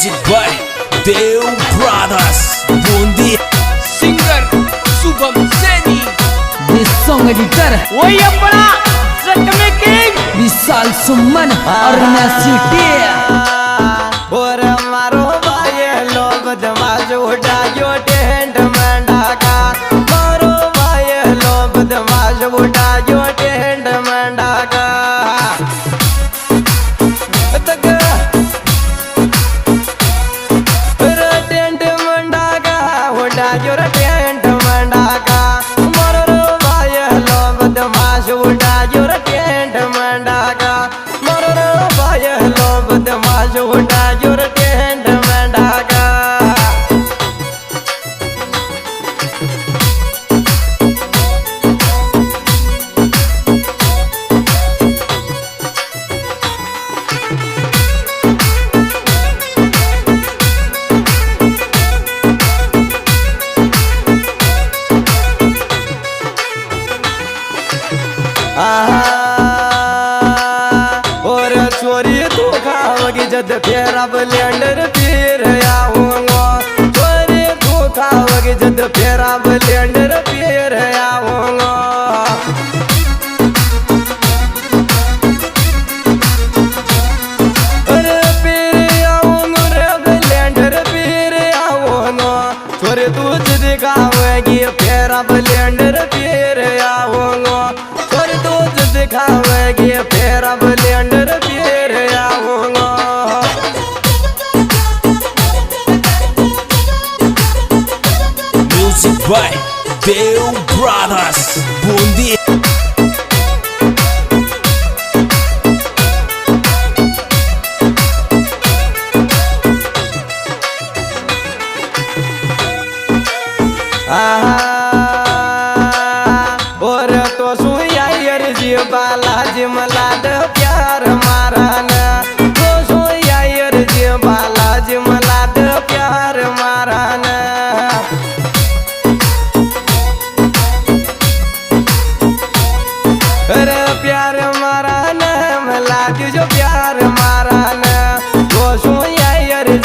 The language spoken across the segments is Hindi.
Music by Dev Brothers Bundi Singer Shubham Seni This song editor वही अपना जख्मी किंग विशाल सुमन और सिटी और मारो भाई लो बदमाश उठायो टेंट मंडा का मारो भाई लो बदमाश उठायो टेंट मंडा का टेंट मंडा का उठायो टेंट मंडा का मारो भाई लो बदमाश उठायो टेंट मंडा का मारो भाई लो बदमाश उठायो टेंट मंडा का और चोरी तू खाओगी जद फिर अब लेंडर पीर आऊंगा चोरी तू खाओगी जद फिर अब लेंडर पीर आऊंगा अरे पीर आऊंगा रे लेंडर पीर आऊंगा चोरी तू दिखाओगी फिर अब लेंडर पीर आऊंगा दिखावेगी फिर अब लेंडर पीर आऊंगा Music by Dev Brothers Bundi और तो सुया जी बालाजी मलाड प्यार माराना तो सुया जी बालाजी मलाड प्यार माराना अरे प्यार माराना मलाड जो प्यार माराना तो सुया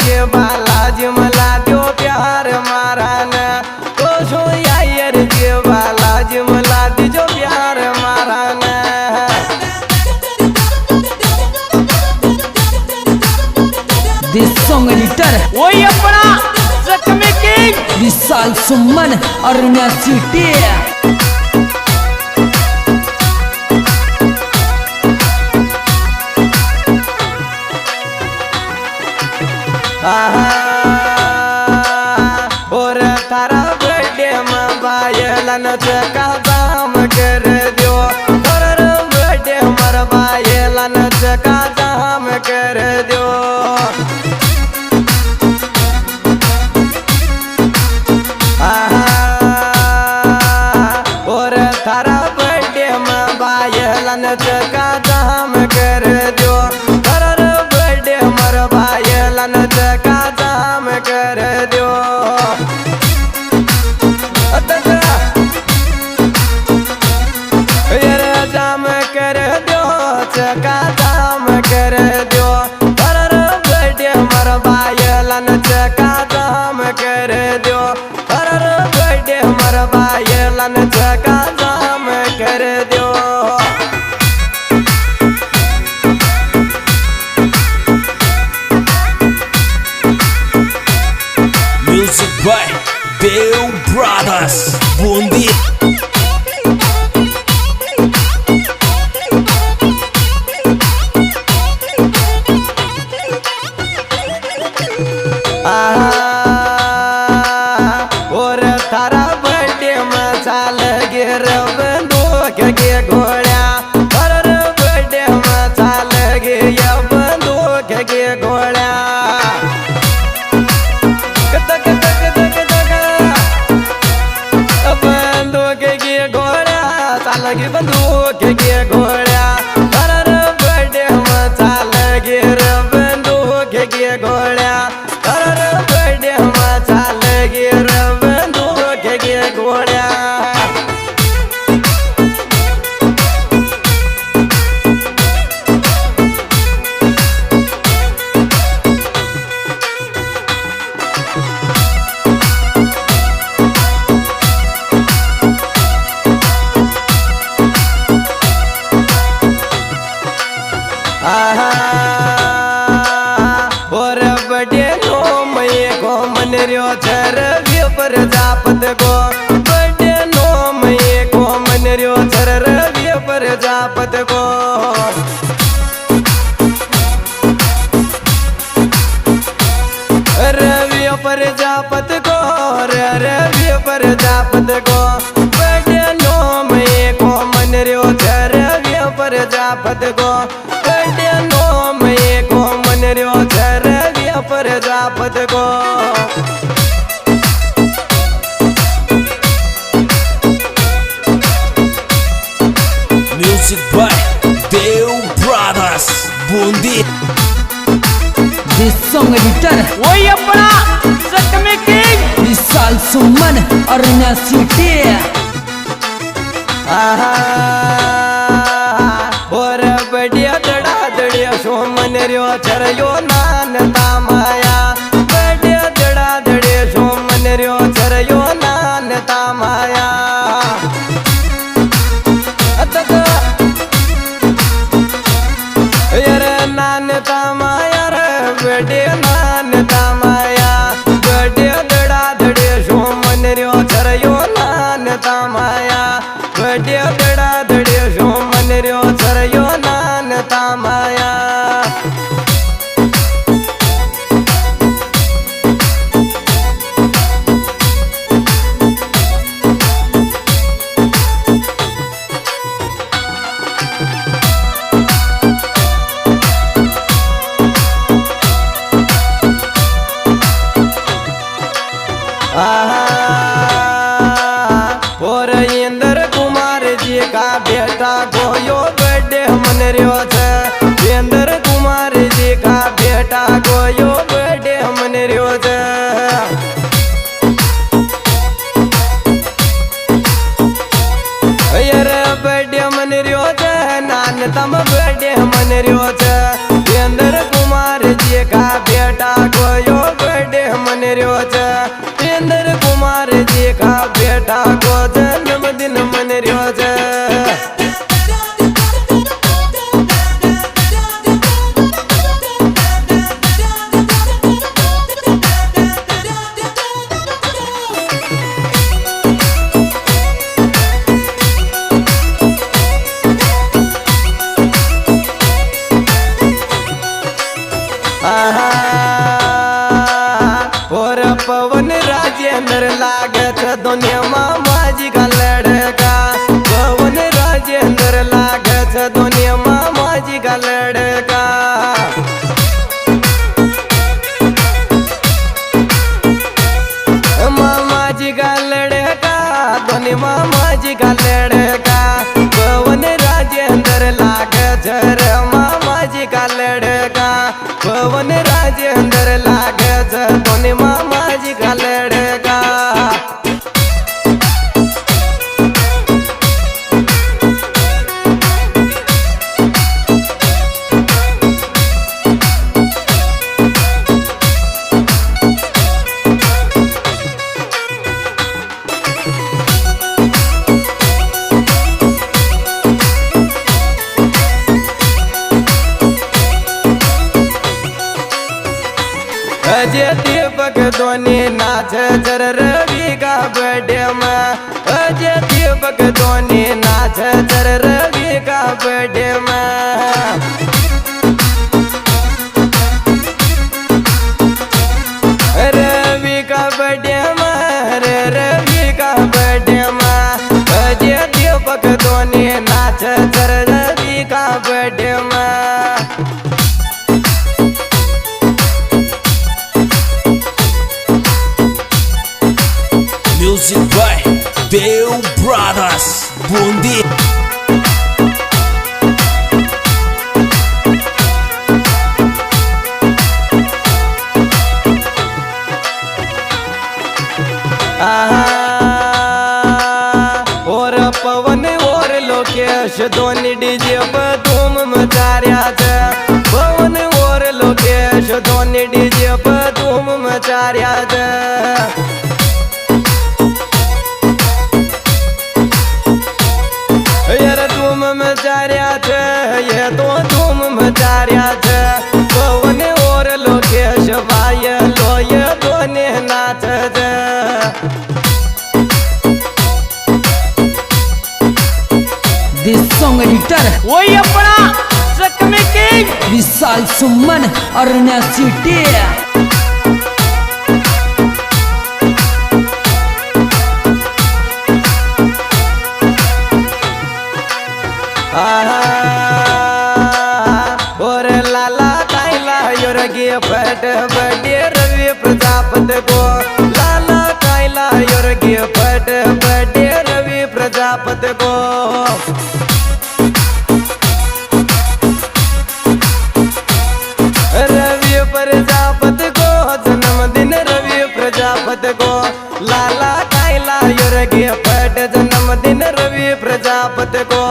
जी बालाजी मलाड प्यार माराना तो सुया जी बालाजी मलाड जो प्यार माराना This song editor वही अपना जख्मी किंग विशाल सुमन और सिटी और तारा बर्थडे में बायलन का दाम कर दियो और बर्थडे मर बायलन का दाम कर दियो और तारा बर्थडे में बायलन का दाम कर दियो और बर्थडे मर बायलन का दाम कर दियो दाम कर दो चका दाम कर दो हर बर्थडे मर बायलन चका दाम कर दो हर बर्थडे मर बायलन चका दाम कर दो Music by Dev Brothers Bundi और तारा बर्थडे में चाल गिर बंदूक के घोड़ा हर बर्थडे में चाल गे बंदूक के घोड़ा बंदूक के घोड़ा चाल गे बंदूक के घोड़ा हर बर्थडे में चाल गिर बंदूक के घोड़ा हर बर्थडे में चाल गिर बंदूक के घोड़ा प्रजापत को बर्थडे नो मई को मन रियो छर रवि प्रजापत को रवि प्रजापत को रवि प्रजापत को बर्थडे नो मई को मन रियो छर रवि प्रजापत को बर्थडे नो मई को मन रियो छर रवि प्रजापत को Music by Deu Brothers Bundi this song editor वही अपना जख्मी किंग विशाल सुमन अरुणा सिटी और बढ़िया दड़ा दड़िया सोमन रियो चरयो नान तामाया बढ़िया दड़ा दड़िया सोमन रियो चरयो नान तामाया यार नान तामाया रे बड़े नान तामाया बड़े दड़ा दड़े सोमन रियो चरयो नान तामाया बड़े दड़ा दड़े सोमन रियो चरयो नान तामाया और इंद्र कुमार जी का बेटा गोयो बर्थडे मन रियो छे इंद्र कुमार जी का बेटा गोयो बर्थडे मन रियो छे यार बर्थडे मन रियो छे नान तम बर्थडे मन रियो छे इंद्र कुमार जी का बेटा गोयो बर्थडे मन रियो छे इंद्र कुमार जी का बेटा को जन्मदिन मन रियो छे और पवन राजेंद्र लागे छे दुनिया मामा जी का लड़का पवन राजेंद्र लागे छे दुनिया मामा जी का लड़का मामा जी का लड़का दुनिया मामा जी का लड़का पवन राजेंद्र लागे छे रे मामा जी का लड़का पवन राजेंद्र लागे छे दुनिया मामा जी का लड़का अजय दीपक धोनी नाच चर रवि का बर्थडे में अजय दीपक धोनी नाच चर रवि का बर्थडे में रवि का बर्थडे में रवि का बर्थडे में अजय दीपक धोनी नाच चर रवि का बर्थडे में Music by Deu Brothers Bundi और पवन और लोकेश धोनी डीजे पर धूम मचा रहा छे पवन और लोकेश धोनी डीजे पर धूम मचा रहा छे यार धूम मचा रहा छे ये तो धूम मचा रहा छे पवन और लोकेश भाई लो ये दोने नाच छे दिस सॉन्ग एडिटर वही अपना जख्मी किंग विशाल सुमन अरण्या सिटी। और लाला कायला योरगी फट बड़े रवि प्रजापति को लाला कायला योरगी फट बड़े रवि प्रजापति को रवि प्रजापति को जन्मदिन रवि प्रजापति को लाला कायला योरगी फट जन्मदिन रवि प्रजापति को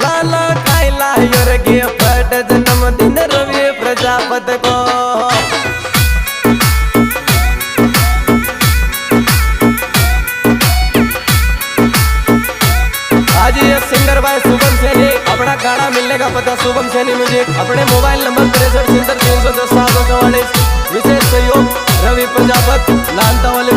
लाला कायला योरगी फट जन्मदिन रवि प्रजापति को। आज ये सिंगर भाई शुभम सैनी अपना गाना मिलने का पता शुभम सैनी म्यूजिक अपने मोबाइल नंबर 63 310 744 विशेष सहयोग रवि प्रजापति लालता वाले